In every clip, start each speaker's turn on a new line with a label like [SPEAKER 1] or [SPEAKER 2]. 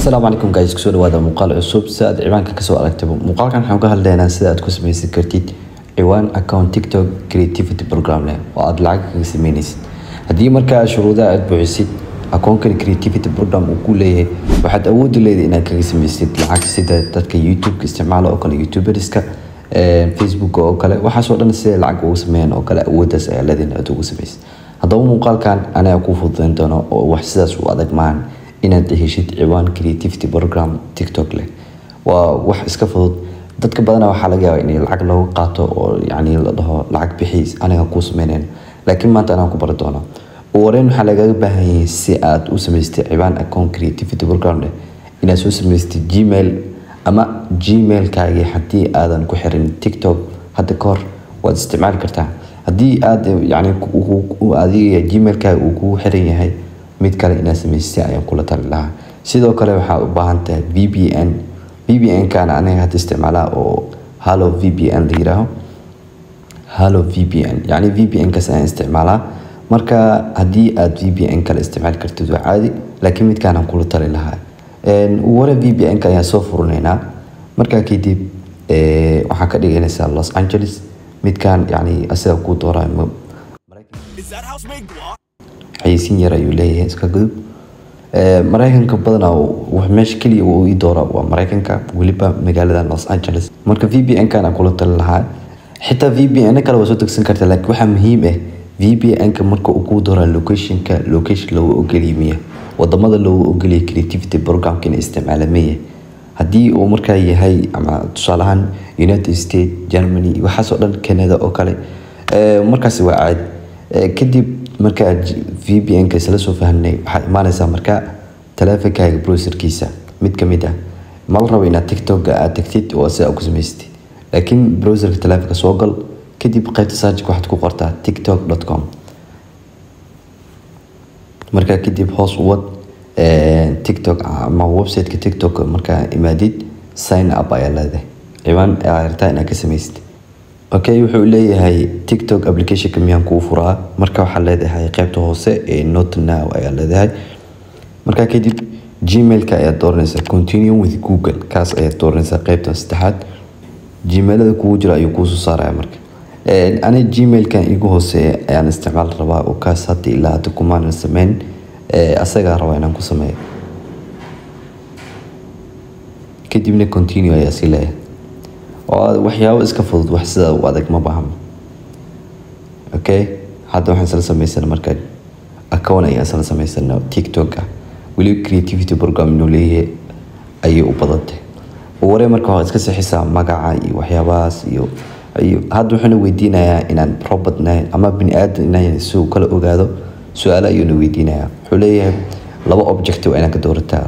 [SPEAKER 1] السلام عليكم guys kusoo dhawaada muuqaal cusub sida ciwaanka ka soo aragtay muuqaalkan waxaan ka hadlaynaa sida aad ku samaysan kartid ciwaan account TikTok creativity program leh oo aad lacag kaga sameynaysid haddii markaa shuruudaha aad buuxisid account creativity program uu ku leeyahay waxaad awood u leedahay inaad kaga samaysid lacag sida dadka YouTube ka isticmaala oo kale YouTuberska Facebook oo kale waxa soo dhan sida lacag ugu sameeyaan oo kale awoodaas ay leedahay inaad ugu samaysid haddaba muuqaalkan anaa ku fududeyn doono oo wax sidaas u adag maan inaad heshid ciwaan creativity program TikTok leh waa wax iska fudud dadka badan waxa laga yaabaa in lacag loo qaato oo yaani la dhaho lacag bixis aniga ku sameeyeen laakiin maanta anaan ku bari doono wareen waxa laga baahan yahay si aad u samaystay ciwaan account creativity program leh inaad soo samaystay Gmail ama Gmail kaaga hadii aadan ku xirin TikTok hadda kor waad isticmaali kartaa hadii aad yaani adiga Gmail kaaga uu ku xiran yahay mid kale inaad samaysay ayaan kula talin lahaa sidoo kale waxa u baahan tahay VPN kana aniga hadda isticmaalaa oo Halo VPN la yiraahdo Halo VPN yani VPN ka saan isticmaalaa marka hadii aad VPN kale isticmaal kartid waa caadi laakiin mid kana kula talin lahaa wara VPN ka ayaa soo furnaynaa marka kadib waxa ka dhiganaysaa Los Angeles mid kan yani asaga ku doorayo حيسين يرى يوليه إسكاجو مرايكن كبدنا ومش كلي ويدورا ومرايكن كوليبا مجال لوس أنجلس مركب في بي إن كان أقول تلها حتى في بي إن كلا وصوتك سنكرت لك وح مهمة في بي إن كمركب أقودورا لوكيشن كلوكيشن لو أقليمية وضمن لو أقلي كرياتيفيتي بروجرام كان استعمال مية هدي ومركب هي أما تصالحن يونايتد ستيت جرماني وحصل كندا أو كله مركب سواء عاد كدي marka VPN ka isla soo fahanay waxa imaanaysa marka taleefankaaga browserkiisa mid kamid ah mal rabo inaad TikTok aad tagtid oo si aad ku samaystid laakiin browserka taleefanka soo gal kadib qaybta search waxaad ku qortaa tiktok.com marka kadib hoos u wad TikTok ama website-ka TikTok marka imaadid sign up ayaa leedahay ciwaan aad inaad ka samaystid okay wuxuu leeyahay TikTok application kamiyaan ku furaa marka waxa leedahay qaybta hoose ee not now ayaa leedahay marka kadib Gmail ka ayaa dooranaysa continue with Google kaas ayaa dooranaysa qaybta saddexaad Gmail-da kugu jira ayuu ku soo saaraya marka ana Gmail kan igu hoose ayaan isticmaal rabaa oo kaas hadda ilaa hadda kuma sameyn asaga rabaa inaan ku sameeyo kadibna continue ayaa si leeyahay waxyaabo iska fudud wax sida u adag ma baahna okay hadda waxaan sala sameeysan markaa account ayaan sala sameeysan TikTok wali creativity program inuu leeyahay ayuu u badantay waree markaa iska saxiisa magaca iyo waxyaabahaas iyo hadda waxaan weydiinayaa inaan robot nahay ama bini aadam inaan soo kala ogaado su'aalo ayuu weydiinayaa wuxuu leeyahay laba objective inaan ka doorataa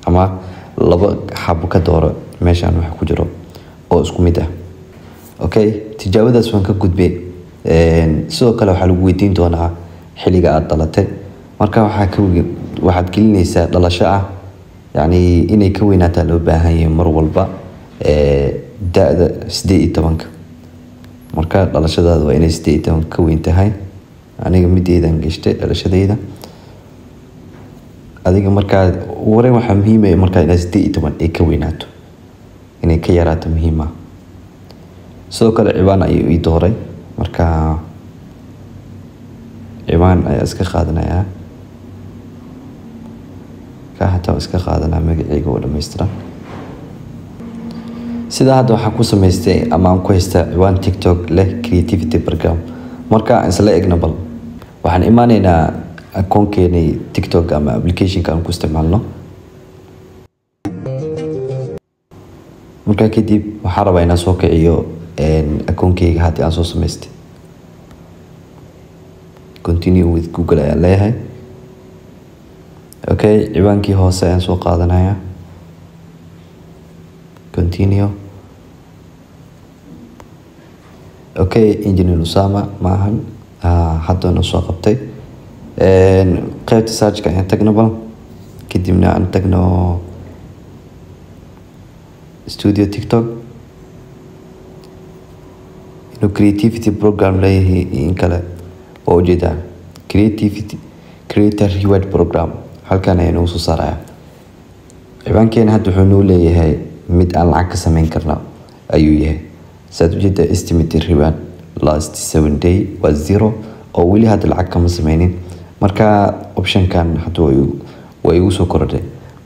[SPEAKER 1] ama laba xabo ka dooro meeshan wax ku jiro oo isku mid ah okay tijaabadaas waan ka gudbay sidoo kale waxa lagu weydiin doonaa xilliga aad dhalatay marka waxaad gelinaysaa dhalasho ah yani inay ka weynaataa loo baahan yahay mar walba da'da 18 marka dhalashadaada waa inay 18 ka weyn tahay aniga mideedan gashtay dhalashadayda adiga marka wareen waxa muhiim ah marka inaad 18 ay ka weynaato inay ka yaraato muhiim ah sidoo kale ciwaan ayuu ii dooray marka ciwaan ayaa iska qaadanaya ka hataa iska qaadanaa magacayga oo dhameystiran sida hadda waxaan ku samaystay ama aan ku haystaa ciwaan TikTok leh creativity program marka isla egna bal waxaan imaanaynaa account-keena TikTok ama application-ka aan ku isticmaalno marka kadib waxa rabaa inaan soo kiciyo account-kayga hadii aan soo samaystay continue with Google ayaa leeyahay okay ciwaankii hoose ayaan soo qaadanaya continue okay engineer Usama maahan hadda noo soo qabtay qaybta search-ka ayaan tagnaba kadibna aan tagno studio TikTok inuu creativity program leeyahay in kale oo jeeda creativity creator reward program halkan ayaan soo saaraya ciwaankeena hadda wuxuu noo leeyahay mid aan lacag ka samayn karna ayuu yahay saad ujeeda estimated reward last 7 day waa 0 oo weli hadda lacag kama sameynin marka optionkan hadda way igu soo kordhay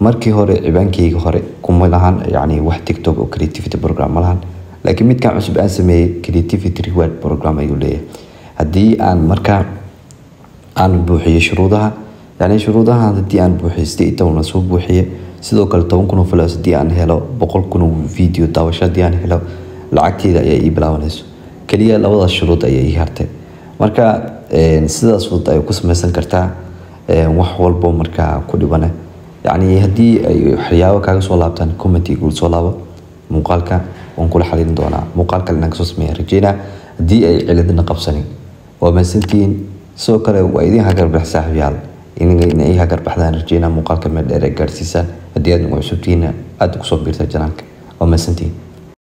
[SPEAKER 1] markii hore ciwaankeyga hore kuma lahan yani wax TikTok oo creativity program ma lahan laakiin midkan cusub aan sameeyay creativity reward program ayuu leeyahay haddii aan marka aan buuxiyo shuruudaha يعني شروطها هذه أن بوحستي تونا سو بوحية sidoo kale 10,000 فلوس دي aan helo 100,000 فيديو daawashadii aan helo lacagteeda ay ii bilaabanayso kaliya labada shuruud ay ii hartay marka sidaas wada ay ku samaysan kartaa wax walbo marka ku dhibana yani hadii ay waxyaabo kaaga soo laabtaan comment igu soo laabo muuqaalka waan kula xalin doonaa muuqaalka inaan soo sameeyo rajayna hadii ay ciladna qabsanin waa maasantiin soo kale waa idin hagar bixi saaxiibayaal إن إيه هاجر بحذان رجينا مقال كمل رجال سيسان الديان وعشوتينا أدك صوب بيرتا جنانك وما سنتين